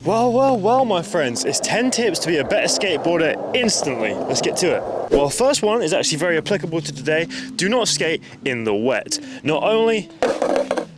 Well, my friends, it's 10 tips to be a better skateboarder instantly. Let's get to it. Well, first one is actually very applicable to today. Do not skate in the wet. Not only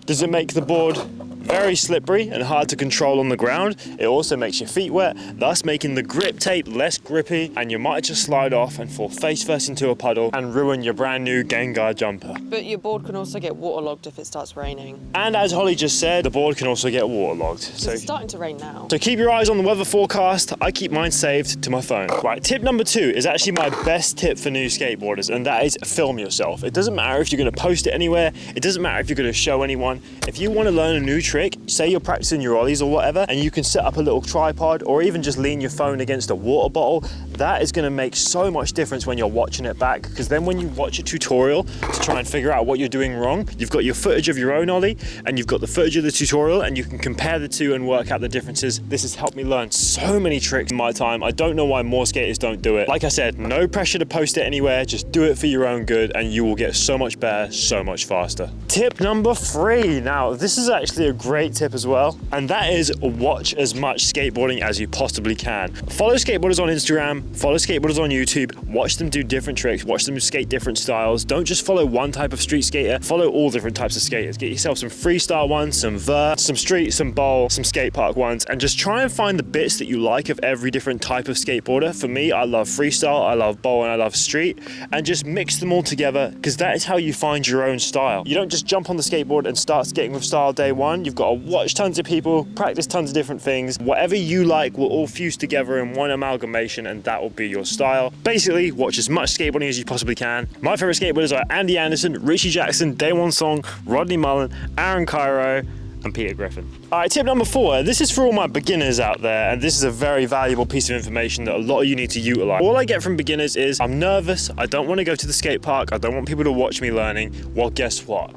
does it make the board very slippery and hard to control on the ground, it also makes your feet wet, thus making the grip tape less grippy, and you might just slide off and fall face first into a puddle and ruin your brand new Gengar jumper. But your board can also get waterlogged if it starts raining. And as Holly just said, the board can also get waterlogged. So it's starting to rain now. So keep your eyes on the weather forecast. I keep mine saved to my phone. Right, tip number 2 is actually my best tip for new skateboarders, and that is film yourself. It doesn't matter if you're going to post it anywhere. It doesn't matter if you're going to show anyone. If you want to learn a new trick, say you're practicing your ollies or whatever, and you can set up a little tripod or even just lean your phone against a water bottle, that is going to make so much difference when you're watching it back, because then when you watch a tutorial to try and figure out what you're doing wrong, you've got your footage of your own ollie and you've got the footage of the tutorial, and you can compare the two and work out the differences. This has helped me learn so many tricks in my time. I don't know why more skaters don't do it. Like I said, no pressure to post it anywhere, just do it for your own good and you will get so much better, so much faster. Tip number 3. Now, this is actually a great tip as well, and that is watch as much skateboarding as you possibly can. Follow skateboarders on Instagram, follow skateboarders on YouTube, watch them do different tricks, watch them skate different styles. Don't just follow one type of street skater, follow all different types of skaters. Get yourself some freestyle ones, some vert, some street, some bowl, some skate park ones, and just try and find the bits that you like of every different type of skateboarder. For me, I love freestyle, I love bowl, and I love street, and just mix them all together, because that is how you find your own style. You don't just jump on the skateboard and start skating with style day one. You've got to watch tons of people, practice tons of different things. Whatever you like will all fuse together in one amalgamation, and that will be your style. Basically, watch as much skateboarding as you possibly can. My favorite skateboarders are Andy Anderson, Richie Jackson, Daewon Song, Rodney Mullen, Aaron Cairo, and Peter Griffin. All right, tip number 4. This is for all my beginners out there, and this is a very valuable piece of information that a lot of you need to utilize. All I get from beginners is, I'm nervous, I don't want to go to the skate park, I don't want people to watch me learning. Well, guess what?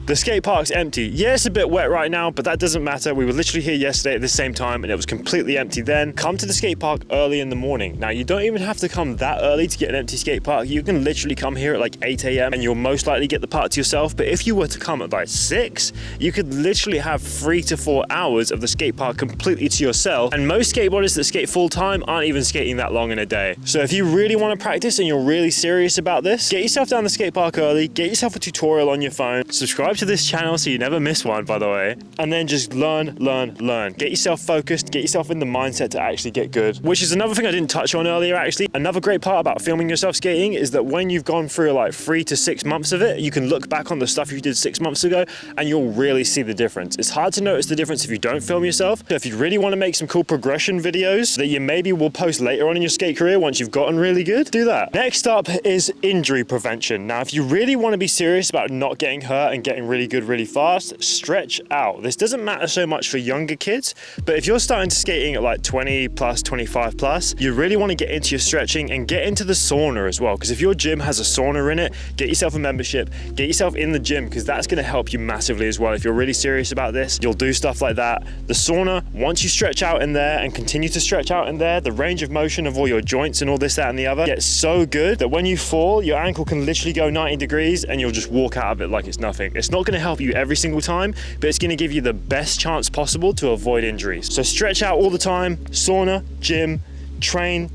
The skate park's empty. Yeah, it's a bit wet right now, but that doesn't matter. We were literally here yesterday at the same time and it was completely empty then. Come to the skate park early in the morning. Now, you don't even have to come that early to get an empty skate park. You can literally come here at like 8 a.m. and you'll most likely get the park to yourself. But if you were to come at like 6, you could literally have 3 to 4 hours of the skate park completely to yourself. And most skateboarders that skate full time aren't even skating that long in a day. So if you really want to practice and you're really serious about this, get yourself down the skate park early, get yourself a tutorial on your phone, subscribe to this channel so you never miss one, by the way, and then just learn. Get yourself focused, get yourself in the mindset to actually get good, which is another thing I didn't touch on earlier actually. Another great part about filming yourself skating is that when you've gone through like 3 to 6 months of it, you can look back on the stuff you did 6 months ago and you'll really see the difference. It's hard to notice the difference if you don't film yourself. So if you really want to make some cool progression videos that you maybe will post later on in your skate career once you've gotten really good, do that. Next up is injury prevention. Now, if you really want to be serious about not getting hurt and getting really good really fast, stretch out. This doesn't matter so much for younger kids, but if you're starting to skating at like 20 plus, 25 plus, you really want to get into your stretching and get into the sauna as well, because if your gym has a sauna in it, get yourself a membership, get yourself in the gym, because that's going to help you massively as well. If you're really serious about this, you'll do stuff like that. The sauna, once you stretch out in there and continue to stretch out in there, the range of motion of all your joints and all this, that, and the other gets so good that when you fall, your ankle can literally go 90 degrees and you'll just walk out of it like it's nothing. It's not going to help you every single time, but it's going to give you the best chance possible to avoid injuries. So stretch out all the time, sauna, gym, train,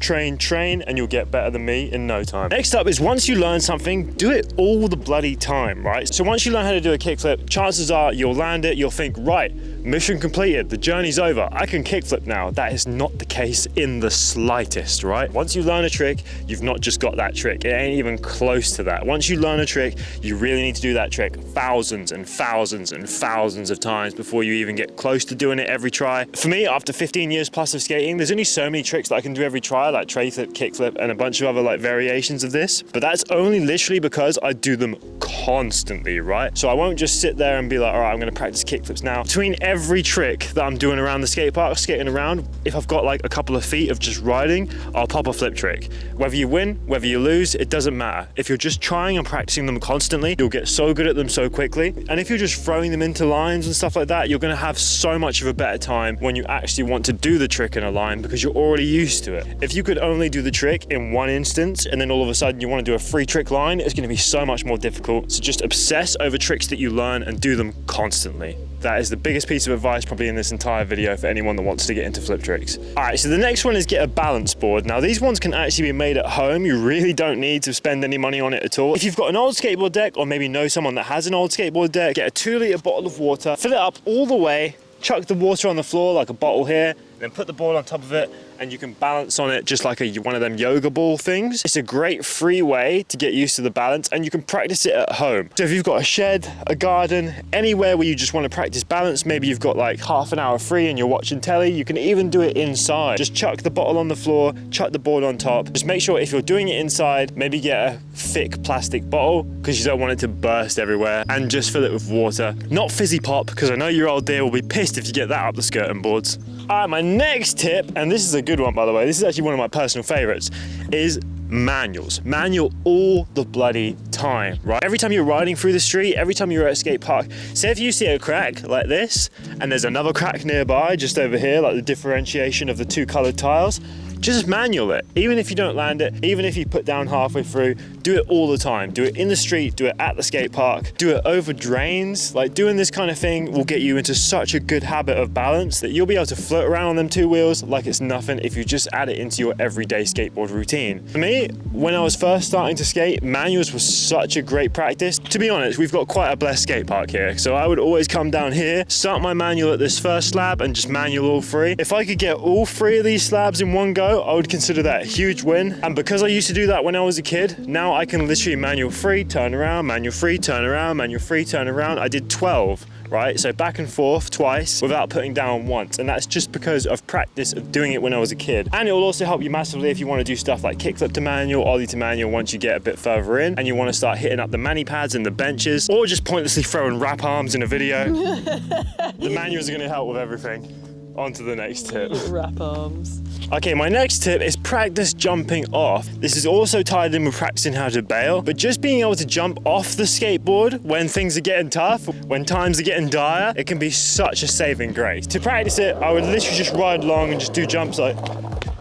and you'll get better than me in no time. Next up is, once you learn something, do it all the bloody time, right? So once you learn how to do a kickflip, chances are you'll land it, you'll think, right, mission completed, the journey's over, I can kickflip now. That is not the case in the slightest, right? Once you learn a trick, you've not just got that trick. It ain't even close to that. Once you learn a trick, you really need to do that trick thousands and thousands and thousands of times before you even get close to doing it every try. For me, after 15 years plus of skating, there's only so many tricks that I can do every try, like tray flip, kickflip, and a bunch of other like variations of this. But that's only literally because I do them constantly, right? So I won't just sit there and be like, all right, I'm going to practice kickflips now. Between every trick that I'm doing around the skate park, skating around, if I've got like a couple of feet of just riding, I'll pop a flip trick. Whether you win, whether you lose, it doesn't matter. If you're just trying and practicing them constantly, you'll get so good at them so quickly. And if you're just throwing them into lines and stuff like that, you're going to have so much of a better time when you actually want to do the trick in a line, because you're already used to it. If you could only do the trick in one instance and then all of a sudden you want to do a 3 trick line, it's going to be so much more difficult. So just obsess over tricks that you learn and do them constantly. That is the biggest piece of advice probably in this entire video for anyone that wants to get into flip tricks. All right, so the next one is get a balance board. Now these ones can actually be made at home. You really don't need to spend any money on it at all. If you've got an old skateboard deck, or maybe know someone that has an old skateboard deck, get a 2-litre bottle of water, fill it up all the way, chuck the water on the floor like a bottle here, then put the board on top of it, and you can balance on it just like one of them yoga ball things. It's a great free way to get used to the balance, and you can practice it at home. So if you've got a shed, a garden, anywhere where you just want to practice balance, maybe you've got like half an hour free and you're watching telly, you can even do it inside. Just chuck the bottle on the floor, chuck the board on top. Just make sure if you're doing it inside, maybe get a thick plastic bottle because you don't want it to burst everywhere, and just fill it with water. Not fizzy pop, because I know your old dear will be pissed if you get that up the skirting boards. All right, my next tip, and this is a good one by the way, this is actually one of my personal favorites, is manuals. Manual all the bloody time, right? Every time you're riding through the street, every time you're at a skate park, say if you see a crack like this, and there's another crack nearby, just over here, like the differentiation of the two colored tiles, just manual it. Even if you don't land it, even if you put down halfway through, do it all the time. Do it in the street, do it at the skate park, do it over drains. Like doing this kind of thing will get you into such a good habit of balance that you'll be able to float around on them two wheels like it's nothing if you just add it into your everyday skateboard routine. For me, when I was first starting to skate, manuals was such a great practice. To be honest, we've got quite a blessed skate park here, so I would always come down here, start my manual at this first slab and just manual all three. If I could get all three of these slabs in one go, I would consider that a huge win. And because I used to do that when I was a kid, now I can literally manual free, turn around, manual free, turn around, manual free, turn around. I did 12, right? So back and forth twice without putting down once. And that's just because of practice of doing it when I was a kid. And it will also help you massively if you want to do stuff like kickflip to manual, ollie to manual once you get a bit further in and you want to start hitting up the mani pads and the benches, or just pointlessly throwing wrap arms in a video. The manuals are going to help with everything. On to the next tip. Wrap arms. Okay, my next tip is practice jumping off. This is also tied in with practicing how to bail, but just being able to jump off the skateboard when things are getting tough, when times are getting dire, it can be such a saving grace. To practice it, I would literally just ride along and just do jumps like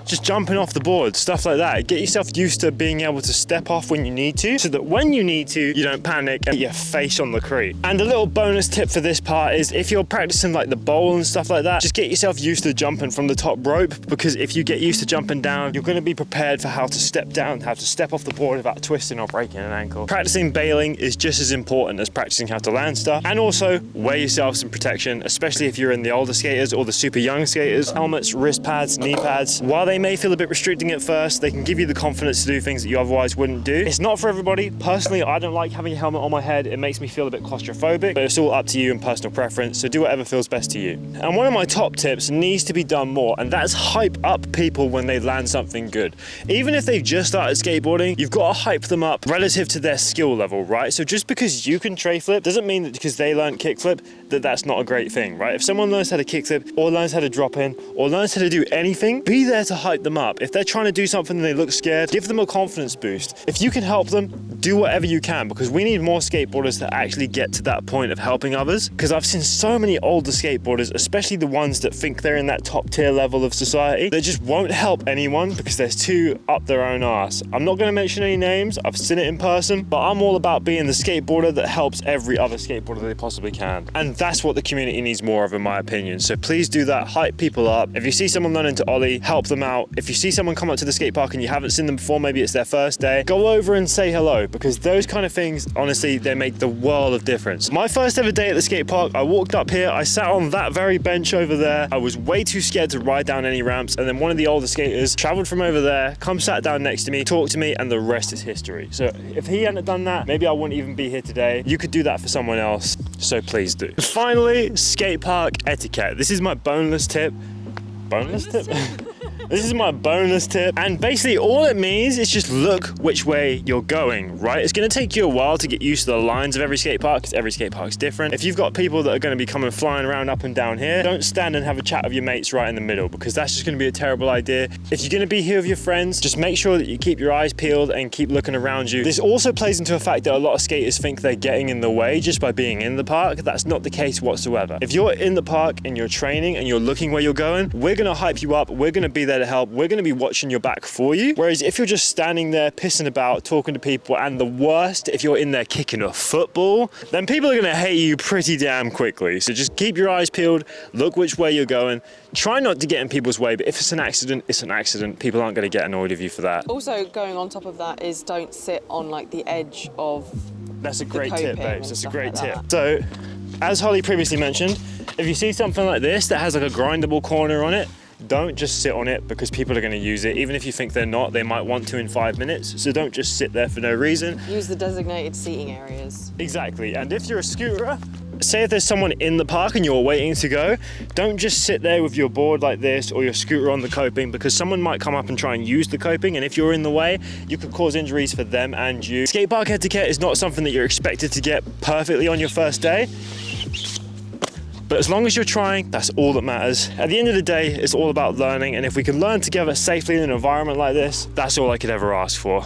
just jumping off the board, stuff like that. Get yourself used to being able to step off when you need to, so that when you need to, you don't panic and get your face on the creek. And a little bonus tip for this part is if you're practicing like the bowl and stuff like that, just get yourself used to jumping from the top rope, because if you get used to jumping down, you're gonna be prepared for how to step down, how to step off the board without twisting or breaking an ankle. Practicing bailing is just as important as practicing how to land stuff. And also wear yourself some protection, especially if you're in the older skaters or the super young skaters. Helmets, wrist pads, knee pads. While they may feel a bit restricting at first, they can give you the confidence to do things that you otherwise wouldn't do. It's not for everybody. Personally, I don't like having a helmet on my head. It makes me feel a bit claustrophobic, but it's all up to you and personal preference, so do whatever feels best to you. And one of my top tips needs to be done more, and that's hype up people when they land something good. Even if they've just started skateboarding, you've got to hype them up relative to their skill level, right? So just because you can tray flip doesn't mean that because they learned kickflip that that's not a great thing, right? If someone learns how to kickflip or learns how to drop in or learns how to do anything, be there to hype them up. If they're trying to do something and they look scared, give them a confidence boost. If you can help them, do whatever you can, because we need more skateboarders to actually get to that point of helping others. Because I've seen so many older skateboarders, especially the ones that think they're in that top tier level of society, that just won't help anyone because they're too up their own arse. I'm not going to mention any names, I've seen it in person, but I'm all about being the skateboarder that helps every other skateboarder they possibly can. And that's what the community needs more of, in my opinion. So please do that, hype people up. If you see someone learning to ollie, help them out. If you see someone come up to the skate park and you haven't seen them before, maybe it's their first day, go over and say hello, because those kind of things, honestly, they make the world of difference. My first ever day at the skate park, I walked up here, I sat on that very bench over there. I was way too scared to ride down any ramps, and then one of the older skaters traveled from over there, come sat down next to me, talked to me, and the rest is history. So if he hadn't done that, maybe I wouldn't even be here today. You could do that for someone else, so please do. Finally, skate park etiquette. This is my boneless tip. Boneless tip? This is my bonus tip, and basically all it means is just look which way you're going, right? It's going to take you a while to get used to the lines of every skate park, because every skate park's different. If you've got people that are going to be coming flying around up and down here, don't stand and have a chat with your mates right in the middle, because that's just going to be a terrible idea. If you're going to be here with your friends, just make sure that you keep your eyes peeled and keep looking around you. This also plays into a fact that a lot of skaters think they're getting in the way just by being in the park. That's not the case whatsoever. If you're in the park and you're training and you're looking where you're going, we're going to hype you up. We're going to be there there to help. We're going to be watching your back for you. Whereas if you're just standing there pissing about, talking to people, and the worst, if you're in there kicking a football, then people are going to hate you pretty damn quickly. So just keep your eyes peeled, look which way you're going. Try not to get in people's way, but if it's an accident, it's an accident. People aren't going to get annoyed with you for that. Also, going on top of that is don't sit on like the edge of That's a great tip, babes. That's a great tip. That. So, as Holly previously mentioned, if you see something like this that has like a grindable corner on it, don't just sit on it because people are going to use it. Even if you think they're not, they might want to in 5 minutes. So don't just sit there for no reason. Use the designated seating areas. Exactly. And if you're a scooterer, say if there's someone in the park and you're waiting to go, don't just sit there with your board like this or your scooter on the coping, because someone might come up and try and use the coping, and if you're in the way, you could cause injuries for them and you. Skatepark etiquette is not something that you're expected to get perfectly on your first day. But as long as you're trying, that's all that matters. At the end of the day, it's all about learning, and if we can learn together safely in an environment like this, that's all I could ever ask for.